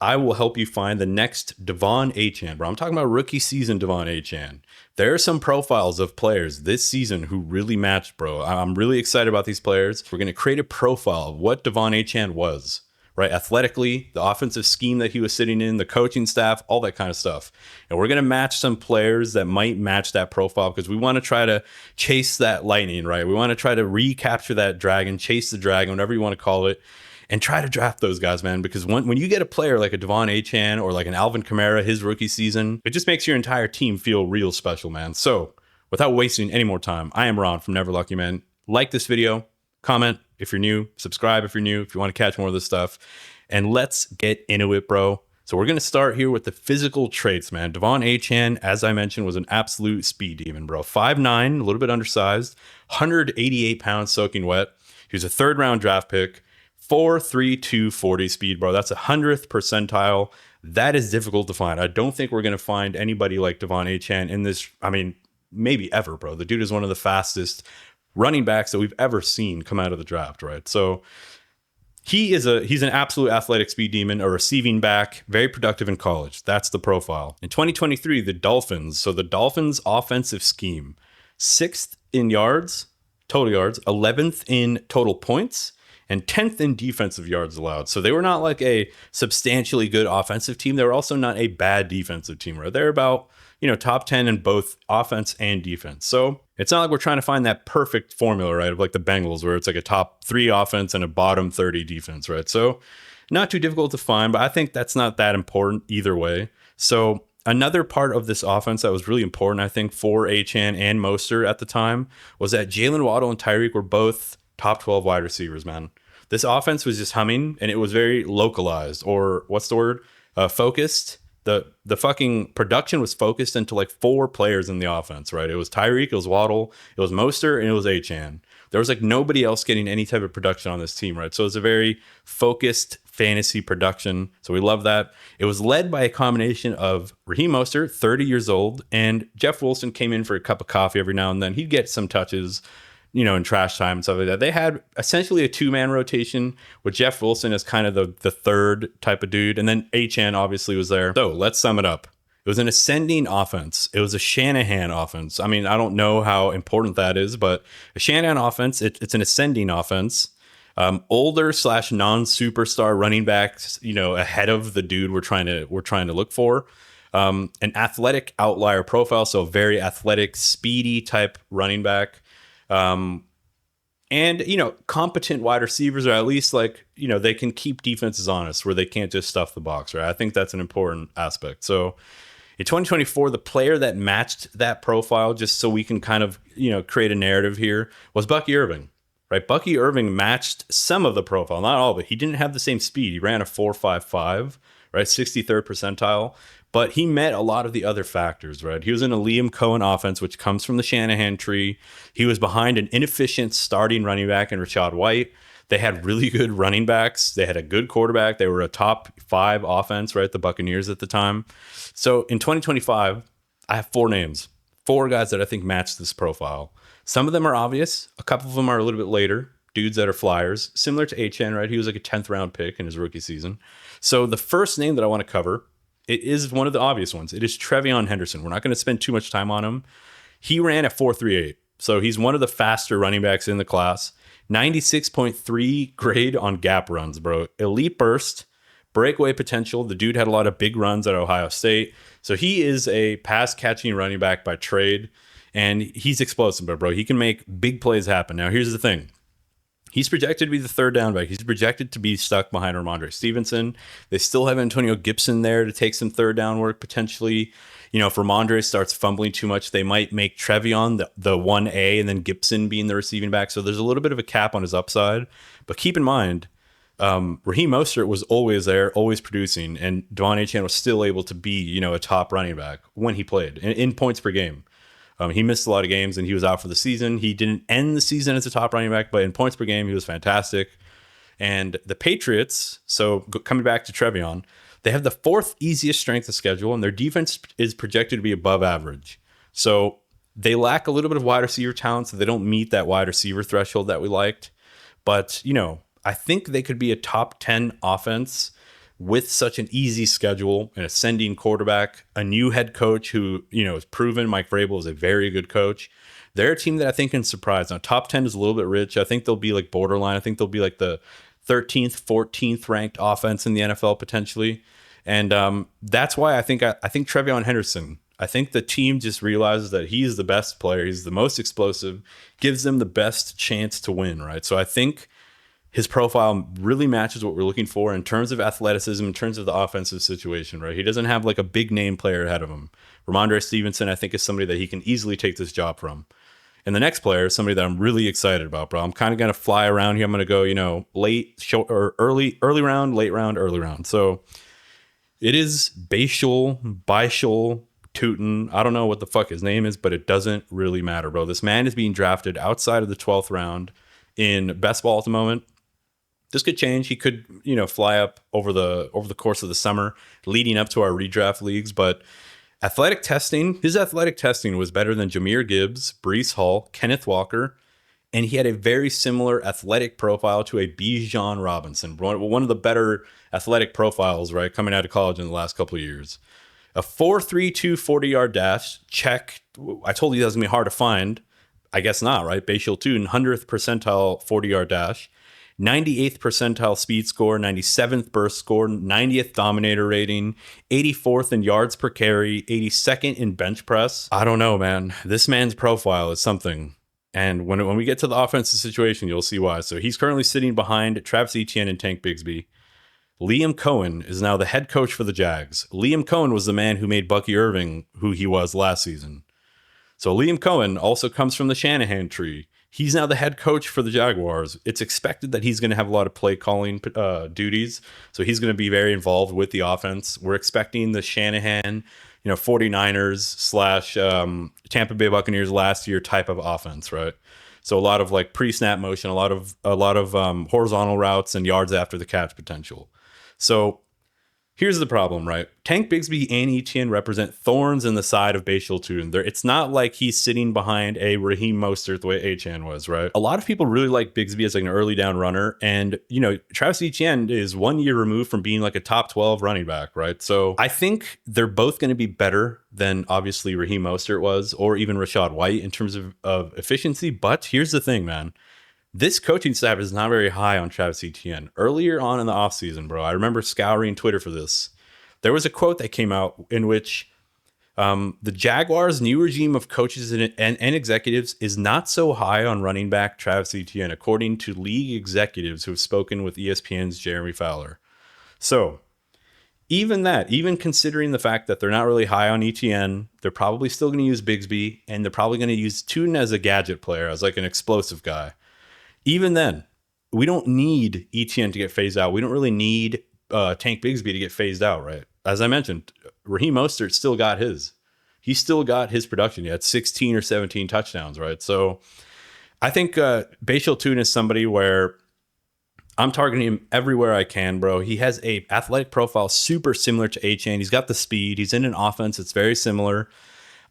I will help you find the next De'Von Achane, bro. I'm talking about rookie season De'Von Achane. There are some profiles of players this season who really matched, bro. I'm really excited about these players. We're going to create a profile of what De'Von Achane was, right? Athletically, the offensive scheme that he was sitting in, the coaching staff, all that kind of stuff. And we're going to match some players that might match that profile because we want to try to chase that lightning, right? We want to try to recapture that dragon, chase the dragon, whatever you want to call it, and try to draft those guys, man, because when you get a player like a De'Von Achane or like an Alvin Kamara, his rookie season, it just makes your entire team feel real special, man. So without wasting any more time, I am Ron from Never Lucky Man. Like this video, comment if you're new, subscribe if you're new, if you want to catch more of this stuff, and let's get into it, bro. So we're going to start here with the physical traits, man. De'Von Achane, as I mentioned, was an absolute speed demon, bro. 5'9", a little bit undersized, 188 pounds soaking wet. He was a third-round draft pick. 4.32 40 speed, bro. That's 100th percentile. That is difficult to find. I don't think we're going to find anybody like De'Von Achane in this. I mean, maybe ever, bro. The dude is one of the fastest running backs that we've ever seen come out of the draft, right? So he's an absolute athletic speed demon, a receiving back, very productive in college. That's the profile. In 2023, the Dolphins. So the Dolphins' offensive scheme, 6th in yards, total yards, 11th in total points, and 10th in defensive yards allowed. So they were not like a substantially good offensive team. They were also not a bad defensive team, right? They're about, top 10 in both offense and defense. So it's not like we're trying to find that perfect formula, right? Of like the Bengals, where it's like a top 3 offense and a bottom 30 defense, right? So not too difficult to find, but I think that's not that important either way. So another part of this offense that was really important, I think, for Achane and Mostert at the time was that Jalen Waddle and Tyreek were both top 12 wide receivers, man. This offense was just humming, and it was very localized, or what's the word? Focused. The fucking production was focused into like 4 players in the offense, right? It was Tyreek, it was Waddle, it was Mostert, and it was Achane. There was like nobody else getting any type of production on this team, right? So it was a very focused fantasy production. So we love that. It was led by a combination of Raheem Mostert, 30 years old, and Jeff Wilson came in for a cup of coffee every now and then. He'd get some touches, in trash time and stuff like that. They had essentially a 2-man rotation with Jeff Wilson as kind of the third type of dude. And then Achane obviously was there. So let's sum it up. It was an ascending offense. It was a Shanahan offense. I mean, I don't know how important that is, but a Shanahan offense, it's an ascending offense. Older / non-superstar running backs, ahead of the dude we're trying to look for. An athletic outlier profile, so very athletic, speedy type running back. And, competent wide receivers, or at least they can keep defenses honest where they can't just stuff the box, right? I think that's an important aspect. So in 2024, the player that matched that profile, just so we can kind of, create a narrative here, was Bucky Irving, right? Bucky Irving matched some of the profile, not all of it. He didn't have the same speed. He ran a 4.55, right? 63rd percentile. But he met a lot of the other factors, right? He was in a Liam Cohen offense, which comes from the Shanahan tree. He was behind an inefficient starting running back in Rachaad White. They had really good running backs. They had a good quarterback. They were a top 5 offense, right? The Buccaneers at the time. So in 2025, I have 4 names, 4 guys that I think match this profile. Some of them are obvious. A couple of them are a little bit later. Dudes that are flyers, similar to Achane, right? He was like a 10th round pick in his rookie season. So the first name that I want to cover, it is one of the obvious ones. It is Trevion Henderson. We're not going to spend too much time on him. He ran at 4.38. So he's one of the faster running backs in the class. 96.3 grade on gap runs, bro. Elite burst, breakaway potential. The dude had a lot of big runs at Ohio State. So he is a pass catching running back by trade. And he's explosive, bro. He can make big plays happen. Now, here's the thing. He's projected to be the third down back. He's projected to be stuck behind Ramondre Stevenson. They still have Antonio Gibson there to take some third down work potentially. If Ramondre starts fumbling too much, they might make Trevion the 1A and then Gibson being the receiving back. So there's a little bit of a cap on his upside. But keep in mind, Raheem Mostert was always there, always producing, and De'Von Achane was still able to be, a top running back when he played in points per game. He missed a lot of games and he was out for the season. He didn't end the season as a top running back, but in points per game, he was fantastic. And the Patriots, so coming back to Trevion, they have the 4th easiest strength of schedule, and their defense is projected to be above average. So they lack a little bit of wide receiver talent, so they don't meet that wide receiver threshold that we liked. But, I think they could be a top 10 offense with such an easy schedule, an ascending quarterback, a new head coach who, is proven. Mike Vrabel is a very good coach. They're a team that I think can surprise. Now, top 10 is a little bit rich. I think they'll be like borderline. I think they'll be like the 13th, 14th ranked offense in the NFL potentially. And that's why I think Tre'Von Henderson, I think the team just realizes that he's the best player. He's the most explosive, gives them the best chance to win, right? So I think his profile really matches what we're looking for in terms of athleticism, in terms of the offensive situation, right? He doesn't have like a big name player ahead of him. Ramondre Stevenson, I think, is somebody that he can easily take this job from. And the next player is somebody that I'm really excited about, bro. I'm kind of going to fly around here. I'm going to go, late, short, or early round, late round, early round. So it is Bashul Tootin. I don't know what the fuck his name is, but it doesn't really matter, bro. This man is being drafted outside of the 12th round in best ball at the moment. This could change. He could, fly up over the course of the summer leading up to our redraft leagues. But his athletic testing was better than Jahmyr Gibbs, Breece Hall, Kenneth Walker, and he had a very similar athletic profile to a Bijan Robinson, one of the better athletic profiles, right, coming out of college in the last couple of years. A 4.32 40-yard dash, check. I told you that was going to be hard to find. I guess not, right? Bashul Tootin, 100th percentile 40-yard dash, 98th percentile speed score, 97th burst score, 90th dominator rating, 84th in yards per carry, 82nd in bench press. I don't know, man. This man's profile is something. And when we get to the offensive situation, you'll see why. So he's currently sitting behind Travis Etienne and Tank Bigsby. Liam Cohen is now the head coach for the Jags. Liam Cohen was the man who made Bucky Irving who he was last season. So Liam Cohen also comes from the Shanahan tree. He's now the head coach for the Jaguars. It's expected that he's going to have a lot of play calling duties. So he's going to be very involved with the offense. We're expecting the Shanahan, 49ers / Tampa Bay Buccaneers last year type of offense, right? So a lot of like pre-snap motion, a lot of horizontal routes and yards after the catch potential. So here's the problem, right? Tank Bigsby and Etienne represent thorns in the side of Bashul Tootin. It's not like he's sitting behind a Raheem Mostert the way Achane was, right? A lot of people really like Bigsby as like an early down runner. And, Travis Etienne is 1 year removed from being like a top 12 running back, right? So I think they're both going to be better than obviously Raheem Mostert was, or even Rachaad White in terms of efficiency. But here's the thing, man. This coaching staff is not very high on Travis Etienne. Earlier on in the offseason, bro, I remember scouring Twitter for this. There was a quote that came out in which the Jaguars' new regime of coaches and executives is not so high on running back Travis Etienne, according to league executives who have spoken with ESPN's Jeremy Fowler. So even considering the fact that they're not really high on Etienne, they're probably still going to use Bigsby, and they're probably going to use Tootin as a gadget player, as like an explosive guy. Even then, we don't need Etienne to get phased out. We don't really need Tank Bigsby to get phased out, right? As I mentioned, Raheem Mostert still got his. He still got his production. He had 16 or 17 touchdowns, right? So I think Bashul Tootin is somebody where I'm targeting him everywhere I can, bro. He has a athletic profile super similar to Achane. He's got the speed. He's in an offense that's very similar.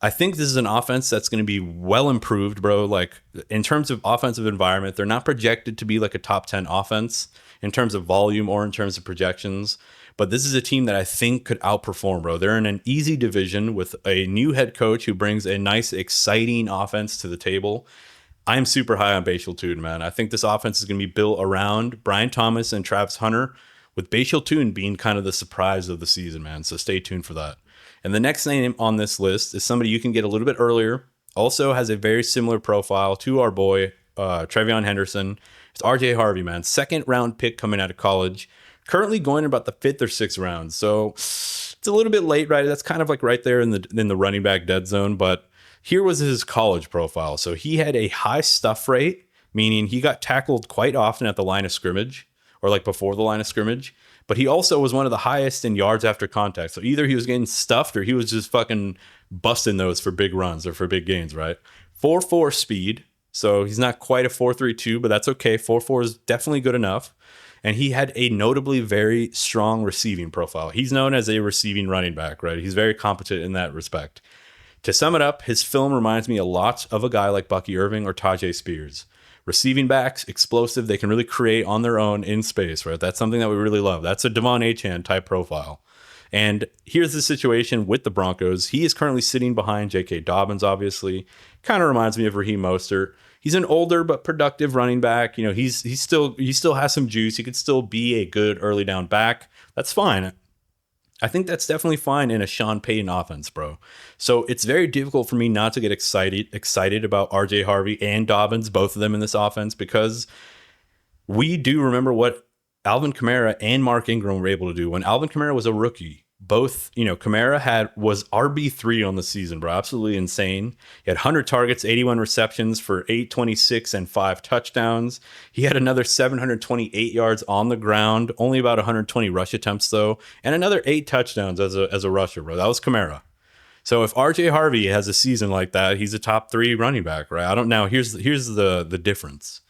I think this is an offense that's going to be well improved, bro. Like in terms of offensive environment, they're not projected to be like a top 10 offense in terms of volume or in terms of projections. But this is a team that I think could outperform, bro. They're in an easy division with a new head coach who brings a nice, exciting offense to the table. I'm super high on Bashul Tootin, man. I think this offense is going to be built around Brian Thomas and Travis Hunter, with Bashul Tootin being kind of the surprise of the season, man. So stay tuned for that. And the next name on this list is somebody you can get a little bit earlier. Also has a very similar profile to our boy, Tre'Von Henderson. It's RJ Harvey, man. 2nd round pick coming out of college. Currently going about the 5th or 6th round. So it's a little bit late, right? That's kind of like right there in the running back dead zone. But here was his college profile. So he had a high stuff rate, meaning he got tackled quite often at the line of scrimmage or like before the line of scrimmage. But he also was one of the highest in yards after contact. So either he was getting stuffed or he was just fucking busting those for big runs or for big gains, right? 4.4 speed. So he's not quite a 4.32, but that's okay. 4.4 is definitely good enough. And he had a notably very strong receiving profile. He's known as a receiving running back, right? He's very competent in that respect. To sum it up, his film reminds me a lot of a guy like Bucky Irving or Tajay Spears. Receiving backs, explosive. They can really create on their own in space, right? That's something that we really love. That's a De'Von Achane type profile. And here's the situation with the Broncos. He is currently sitting behind J.K. Dobbins, obviously. Kind of reminds me of Raheem Mostert. He's an older but productive running back. You know, he still has some juice. He could still be a good early down back. That's fine. I think that's definitely fine in a Sean Payton offense, bro. So it's very difficult for me not to get excited about RJ Harvey and Dobbins, both of them in this offense, because we do remember what Alvin Kamara and Mark Ingram were able to do when Alvin Kamara was a rookie. Both, you know, Kamara was RB3 on the season, bro. Absolutely insane. He had 100 targets, 81 receptions for 826 and 5 touchdowns. He had another 728 yards on the ground, only about 120 rush attempts though, and another 8 touchdowns as a rusher, bro. That was Kamara. So if RJ Harvey has a season like that, he's a top 3 running back, right? I don't know. Here's the difference.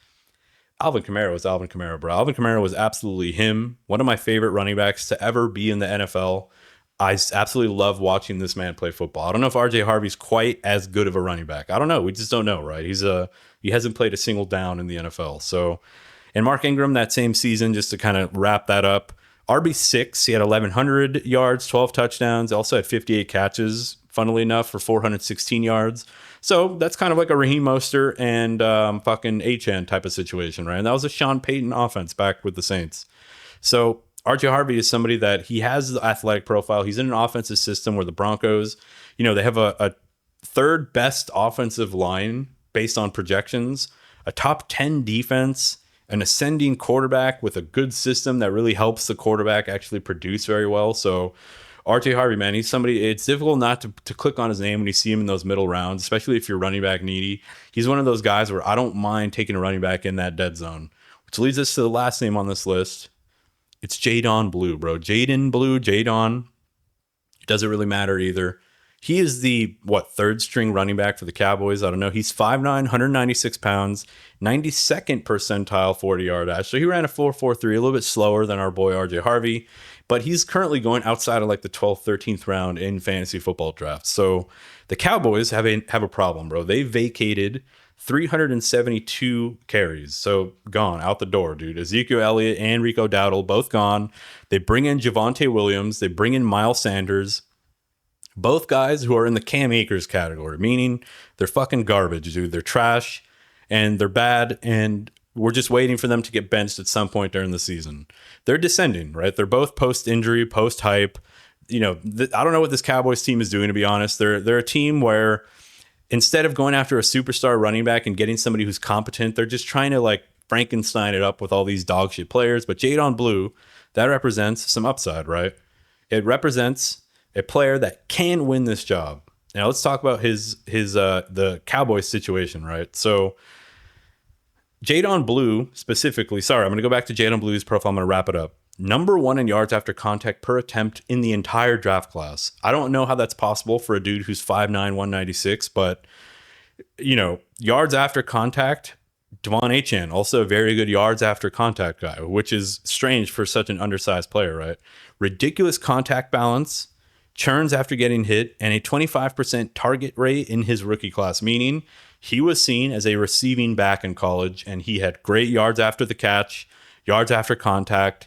Alvin Kamara was Alvin Kamara, bro. Alvin Kamara was absolutely him. One of my favorite running backs to ever be in the NFL. I absolutely love watching this man play football. I don't know if RJ Harvey's quite as good of a running back. I don't know. We just don't know, right? He hasn't played a single down in the NFL. So, and Mark Ingram that same season, just to kind of wrap that up, RB6, he had 1,100 yards, 12 touchdowns, also had 58 catches, funnily enough, for 416 yards. So that's kind of like a Raheem Mostert and fucking Achane type of situation, right? And that was a Sean Payton offense back with the Saints. So RJ Harvey is somebody that he has the athletic profile. He's in an offensive system where the Broncos, you know, they have a third best offensive line based on projections, a top 10 defense, an ascending quarterback with a good system that really helps the quarterback actually produce very well. So RJ Harvey, man, he's somebody, it's difficult not to click on his name when you see him in those middle rounds, especially if you're running back needy. He's one of those guys where I don't mind taking a running back in that dead zone, which leads us to the last name on this list. It's Jaydon Blue, bro. Jaydon Blue, Jaydon. It doesn't really matter either. He is the, third string running back for the Cowboys. I don't know. He's 5'9", 196 pounds, 92nd percentile 40-yard dash. So he ran a 4.43, a little bit slower than our boy RJ Harvey. But he's currently going outside of like the 12th, 13th round in fantasy football drafts. So the Cowboys have a problem, bro. They vacated 372 carries. So gone, out the door, dude. Ezekiel Elliott and Rico Dowdle, both gone. They bring in Javonte Williams. They bring in Miles Sanders. Both guys who are in the Cam Akers category, meaning they're fucking garbage, dude. They're trash and they're bad, and we're just waiting for them to get benched at some point during the season. They're descending, right? They're both post-injury, post-hype. You know, I don't know what this Cowboys team is doing, to be honest. They're a team where instead of going after a superstar running back and getting somebody who's competent, they're just trying to like Frankenstein it up with all these dog shit players. But Jaydon Blue, that represents some upside, right? It represents a player that can win this job. Now let's talk about the Cowboys situation, right? So Jaydon Blue specifically, sorry, I'm going to go back to Jaydon Blue's profile. I'm going to wrap it up. Number 1 in yards after contact per attempt in the entire draft class. I don't know how that's possible for a dude who's 5'9", 196, but, you know, yards after contact, De'Von Achane, also a very good yards after contact guy, which is strange for such an undersized player, right? Ridiculous contact balance, churns after getting hit, and a 25% target rate in his rookie class, meaning he was seen as a receiving back in college, and he had great yards after the catch, yards after contact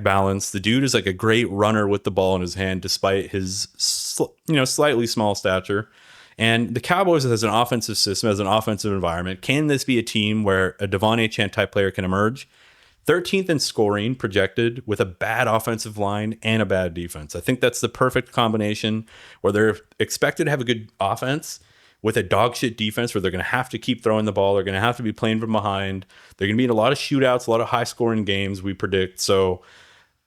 balance. The dude is like a great runner with the ball in his hand, despite his slightly small stature. And the Cowboys, as an offensive system, as an offensive environment, can this be a team where a De'Von Achane type player can emerge? 13th in scoring projected with a bad offensive line and a bad defense. I think that's the perfect combination where they're expected to have a good offense with a dog shit defense where they're going to have to keep throwing the ball. They're going to have to be playing from behind. They're going to be in a lot of shootouts, a lot of high scoring games, we predict. So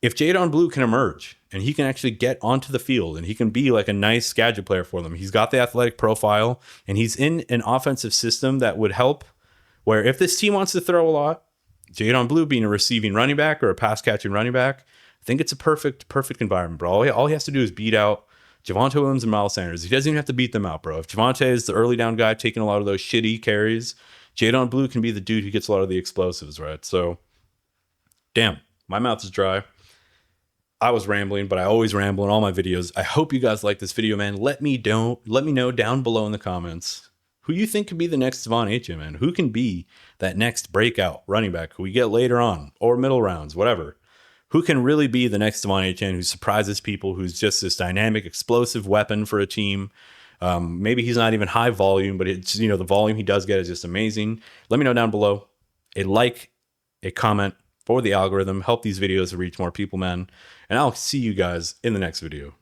if Jaydon Blue can emerge and he can actually get onto the field and he can be like a nice gadget player for them, he's got the athletic profile and he's in an offensive system that would help, where if this team wants to throw a lot, Jaydon Blue being a receiving running back or a pass catching running back, I think it's a perfect environment, bro. All he has to do is beat out Javonte Williams and Miles Sanders. He doesn't even have to beat them out, bro. If Javonte is the early down guy taking a lot of those shitty carries, Jaydon Blue can be the dude who gets a lot of the explosives, right? So, damn, my mouth is dry. I was rambling, but I always ramble in all my videos. I hope you guys like this video, man. Let me know down below in the comments. who you think could be the next De'Von Achane, man. Who can be that next breakout running back who we get later on or middle rounds, whatever. Who can really be the next De'Von Achane who surprises people, who's just this dynamic, explosive weapon for a team. Maybe he's not even high volume, but it's, the volume he does get is just amazing. Let me know down below. A like, a comment for the algorithm. Help these videos reach more people, man. And I'll see you guys in the next video.